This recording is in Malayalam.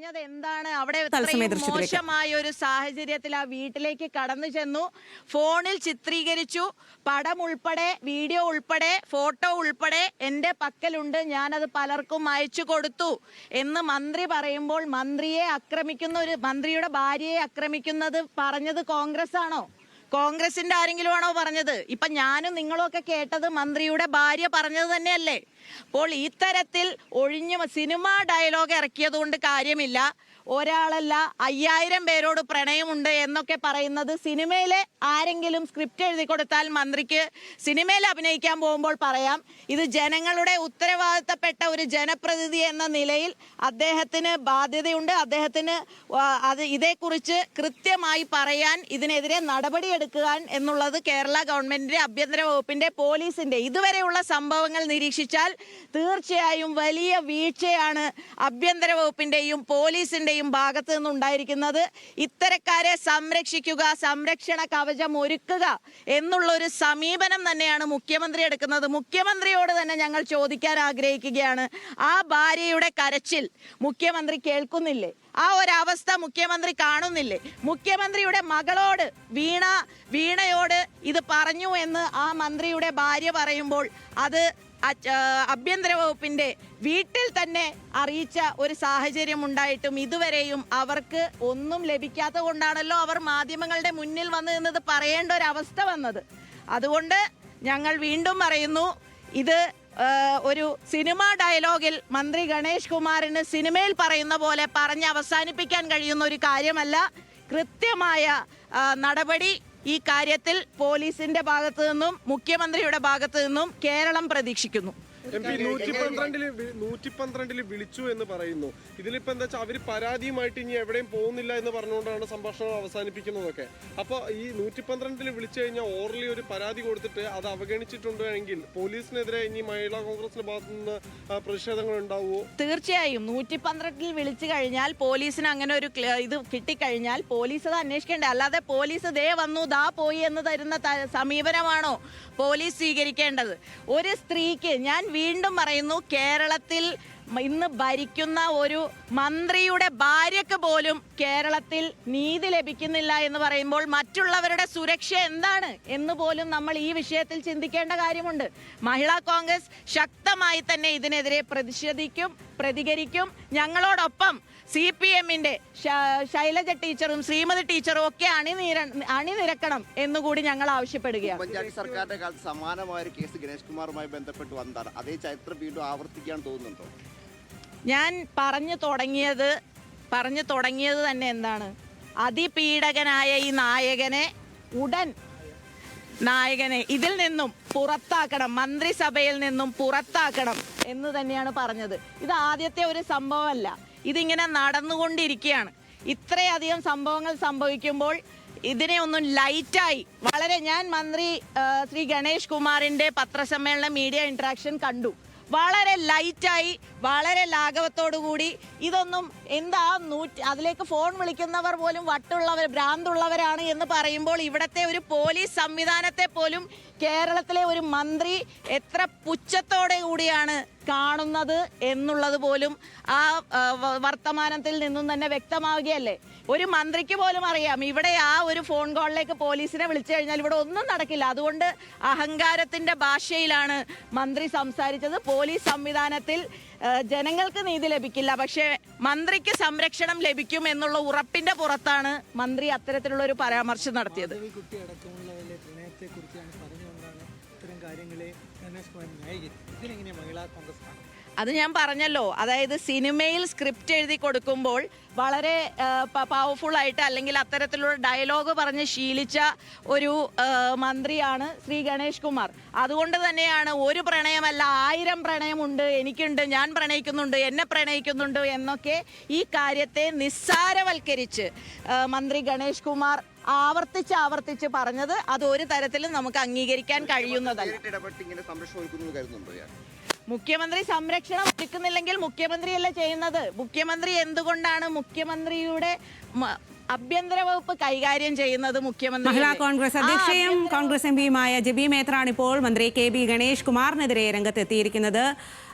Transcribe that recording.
പറഞ്ഞത് എന്താണ്? അവിടെ ഇത്രയും മോശമായ ഒരു സാഹചര്യത്തിൽ ആ വീട്ടിലേക്ക് കടന്നു ചെന്നു, ഫോണിൽ ചിത്രീകരിച്ചു, പടം ഉൾപ്പെടെ, വീഡിയോ ഉൾപ്പെടെ, ഫോട്ടോ ഉൾപ്പെടെ എൻ്റെ പക്കലുണ്ട്, ഞാനത് പലർക്കും അയച്ചു കൊടുത്തു എന്ന് മന്ത്രി പറയുമ്പോൾ മന്ത്രിയുടെ ഭാര്യയെ ആക്രമിക്കുന്നത് പറഞ്ഞത് കോൺഗ്രസ് ആണോ? കോൺഗ്രസിന്റെ ആരെങ്കിലും ആണോ പറഞ്ഞത്? ഇപ്പൊ ഞാനും നിങ്ങളും ഒക്കെ കേട്ടത് മന്ത്രിയുടെ ഭാര്യ പറഞ്ഞത് തന്നെയല്ലേ? അപ്പോൾ ഇത്തരത്തിൽ സിനിമ ഡയലോഗ് ഇറക്കിയത് കൊണ്ട് കാര്യമില്ല. ഒരാളല്ല 5000 പേരോട് പ്രണയമുണ്ട് എന്നൊക്കെ പറയുന്നത് സിനിമയിലെ ആരെങ്കിലും സ്ക്രിപ്റ്റ് എഴുതി കൊടുത്താൽ മന്ത്രിക്ക് സിനിമയിൽ അഭിനയിക്കാൻ പോകുമ്പോൾ പറയാം. ഇത് ജനങ്ങളുടെ ഉത്തരവാദിത്തപ്പെട്ട ഒരു ജനപ്രതിനിധി എന്ന നിലയിൽ അദ്ദേഹത്തിന് ബാധ്യതയുണ്ട്. അദ്ദേഹത്തിന് ഇതേക്കുറിച്ച് കൃത്യമായി പറയാൻ, ഇതിനെതിരെ നടപടിയെടുക്കാൻ എന്നുള്ളത് കേരള ഗവൺമെന്റിന്റെ, ആഭ്യന്തര വകുപ്പിന്റെ, പോലീസിന്റെ ഇതുവരെയുള്ള സംഭവങ്ങൾ നിരീക്ഷിച്ചാൽ തീർച്ചയായും വലിയ വീഴ്ചയാണ് ആഭ്യന്തര വകുപ്പിന്റെയും പോലീസിന്റെയും ഭാഗത്ത് നിന്നുണ്ടായിരിക്കുന്നത്. ഇത്തരക്കാരെ സംരക്ഷിക്കുക, സംരക്ഷണ കവചം ഒരുക്കുക എന്നുള്ള ഒരു സമീപനം തന്നെയാണ് മുഖ്യമന്ത്രി എടുക്കുന്നത്. മുഖ്യമന്ത്രിയോട് തന്നെ ഞങ്ങൾ ചോദിക്കാൻ ആഗ്രഹിക്കുകയാണ്, ആ ഭാര്യയുടെ കരച്ചിൽ മുഖ്യമന്ത്രി കേൾക്കുന്നില്ലേ? ആ ഒരവസ്ഥ മുഖ്യമന്ത്രി കാണുന്നില്ലേ? മുഖ്യമന്ത്രിയുടെ മകളോട്, വീണയോട് ഇത് പറഞ്ഞു എന്ന് ആ മന്ത്രിയുടെ ഭാര്യ പറയുമ്പോൾ അത് ആഭ്യന്തര വകുപ്പിന്റെ വീട്ടിൽ തന്നെ അറിയിച്ച ഒരു സാഹചര്യം ഉണ്ടായിട്ടും ഇതുവരെയും അവർക്ക് ഒന്നും ലഭിക്കാത്ത കൊണ്ടാണല്ലോ അവർ മാധ്യമങ്ങളുടെ മുന്നിൽ വന്നു നിന്നത് പറയേണ്ട ഒരു അവസ്ഥ വന്നത്. അതുകൊണ്ട് ഞങ്ങൾ വീണ്ടും പറയുന്നു, ഇത് ഒരു സിനിമ ഡയലോഗിൽ മന്ത്രി ഗണേഷ് കുമാറിന് സിനിമയിൽ പറയുന്ന പോലെ പറഞ്ഞ് അവസാനിപ്പിക്കാൻ കഴിയുന്ന ഒരു കാര്യമല്ല. കൃത്യമായ നടപടി ഈ കാര്യത്തിൽ പോലീസിന്റെ ഭാഗത്തു നിന്നും മുഖ്യമന്ത്രിയുടെ ഭാഗത്തു നിന്നും കേരളം പ്രതീക്ഷിക്കുന്നു. MP 112 വിളിച്ചു എന്ന് പറയുന്നു. ഇതിലിപ്പോ എന്താ വെച്ചാൽ അവര് പരാതിയുമായിട്ട് ഇനി എവിടെയും പോകുന്നില്ല എന്ന് പറഞ്ഞുകൊണ്ടാണ് സംഭാഷണം അവസാനിപ്പിക്കുന്നതൊക്കെ. അപ്പൊ ഈ 112 വിളിച്ചു കഴിഞ്ഞാൽ ഓർലി ഒരു പരാതി കൊടുത്തിട്ട് അത് അവഗണിച്ചിട്ടുണ്ടെങ്കിൽ പോലീസിനെതിരെ ഇനി മഹിളാ കോൺഗ്രസിന്റെ ഭാഗത്തു നിന്ന് പ്രതിഷേധങ്ങൾ ഉണ്ടാവുമോ? തീർച്ചയായും 112 വിളിച്ചു കഴിഞ്ഞാൽ പോലീസിന് അങ്ങനെ ഒരു ഇത് കിട്ടിക്കഴിഞ്ഞാൽ പോലീസ് അത് അന്വേഷിക്കേണ്ടത്. അല്ലാതെ പോലീസ് ദേ വന്നു ദാ പോയി എന്ന് തരുന്ന സമീപനമാണോ പോലീസ് സ്വീകരിക്കേണ്ടത്? ഒരു സ്ത്രീക്ക്, ഞാൻ വീണ്ടും പറയുന്നു, കേരളത്തിൽ ഇന്ന് ഭരിക്കുന്ന ഒരു മന്ത്രിയുടെ ഭാര്യയ്ക്ക് പോലും കേരളത്തിൽ നീതി ലഭിക്കുന്നില്ല എന്ന് പറയുമ്പോൾ മറ്റുള്ളവരുടെ സുരക്ഷ എന്താണ് എന്ന് പോലും നമ്മൾ ഈ വിഷയത്തിൽ ചിന്തിക്കേണ്ട കാര്യമുണ്ട്. മഹിളാ കോൺഗ്രസ് ശക്തമായി തന്നെ ഇതിനെതിരെ പ്രതികരിക്കും. ഞങ്ങളോടൊപ്പം CPM-ന്റെ ശൈലജ ടീച്ചറും ശ്രീമതി ടീച്ചറും ഒക്കെ അണിനിരക്കണം എന്നുകൂടി ഞങ്ങൾ ആവശ്യപ്പെടുകയാണ്. പഞ്ചായത്ത് സർക്കാരിന്റെ കാലത്ത് സമാനമായ ഒരു കേസ് ഗണേഷ് കുമാറുമായി ബന്ധപ്പെട്ട് വന്നതാണ്. അതേ ചരിത്രം വീണ്ടും ആവർത്തിക്കാൻ തോന്നുന്നുണ്ടോ? ഞാൻ പറഞ്ഞു തുടങ്ങിയത് തന്നെ എന്താണ്? അതിപീഡകനായ ഈ നായകനെ ഇതിൽ നിന്നും പുറത്താക്കണം, മന്ത്രിസഭയിൽ നിന്നും പുറത്താക്കണം എന്ന് തന്നെയാണ് പറഞ്ഞത്. ഇത് ആദ്യത്തെ ഒരു സംഭവമല്ല, ഇതിങ്ങനെ നടന്നുകൊണ്ടിരിക്കുകയാണ്. ഇത്രയധികം സംഭവങ്ങൾ സംഭവിക്കുമ്പോൾ ഇതിനെ ഒന്നും ലൈറ്റായി ഞാൻ മന്ത്രി ശ്രീ ഗണേഷ് കുമാറിന്റെ പത്രസമ്മേളനം, മീഡിയ ഇന്ററാക്ഷൻ കണ്ടു. വളരെ ലൈറ്റായി, വളരെ ലാഘവത്തോടു കൂടി ഇതൊന്നും അതിലേക്ക് ഫോൺ വിളിക്കുന്നവർ പോലും ഭ്രാന്തുള്ളവരാണ് എന്ന് പറയുമ്പോൾ ഇവിടത്തെ ഒരു പോലീസ് സംവിധാനത്തെ പോലും കേരളത്തിലെ ഒരു മന്ത്രി എത്ര പുച്ഛത്തോടെ കൂടിയാണ് കാണുന്നത് എന്നുള്ളത് പോലും ആ വർത്തമാനത്തിൽ നിന്നും തന്നെ വ്യക്തമാവുകയല്ലേ. ഒരു മന്ത്രിക്ക് പോലും അറിയാം ഇവിടെ ആ ഒരു ഫോൺ കോളിലേക്ക് പോലീസിനെ വിളിച്ചു കഴിഞ്ഞാൽ ഇവിടെ ഒന്നും നടക്കില്ല. അതുകൊണ്ട് അഹങ്കാരത്തിന്റെ ഭാഷയിലാണ് മന്ത്രി സംസാരിച്ചത്. പോലീസ് സംവിധാനത്തിൽ ജനങ്ങൾക്ക് നീതി ലഭിക്കില്ല, പക്ഷേ മന്ത്രിക്ക് സംരക്ഷണം ലഭിക്കും എന്നുള്ള ഉറപ്പിന്റെ പുറത്താണ് മന്ത്രി അത്തരത്തിലുള്ള ഒരു പരാമർശം നടത്തിയത്. അത് ഞാൻ പറഞ്ഞല്ലോ, അതായത് സിനിമയിൽ സ്ക്രിപ്റ്റ് എഴുതി കൊടുക്കുമ്പോൾ വളരെ പവർഫുൾ ആയിട്ട് അല്ലെങ്കിൽ അത്തരത്തിലുള്ള ഡയലോഗ് പറഞ്ഞ് ശീലിച്ച ഒരു മന്ത്രിയാണ് ശ്രീ ഗണേഷ് കുമാർ. അതുകൊണ്ട് തന്നെയാണ് ഒരു പ്രണയമല്ല 1000 പ്രണയമുണ്ട്, എനിക്കുണ്ട്, ഞാൻ പ്രണയിക്കുന്നുണ്ട്, എന്നെ പ്രണയിക്കുന്നുണ്ട് എന്നൊക്കെ ഈ കാര്യത്തെ നിസ്സാരവൽക്കരിച്ച് മന്ത്രി ഗണേഷ് കുമാർ ആവർത്തിച്ച് പറഞ്ഞത്. അത് ഒരു തരത്തിലും നമുക്ക് അംഗീകരിക്കാൻ കഴിയുന്നതല്ല. മുഖ്യമന്ത്രി സംരക്ഷണം എടുക്കുന്നില്ലെങ്കിൽ മുഖ്യമന്ത്രിയല്ല ചെയ്യുന്നത്. മുഖ്യമന്ത്രി എന്തുകൊണ്ടാണ് മുഖ്യമന്ത്രിയുടെ ആഭ്യന്തര വകുപ്പ് കൈകാര്യം ചെയ്യുന്നത്? മുഖ്യമന്ത്രി മഹിളാ കോൺഗ്രസ് അധ്യക്ഷയും കോൺഗ്രസ് MP യുമായ ജബി മേത്രാണ് ഇപ്പോൾ മന്ത്രി KB ഗണേഷ് കുമാറിനെതിരെ രംഗത്തെത്തിയിരിക്കുന്നത്.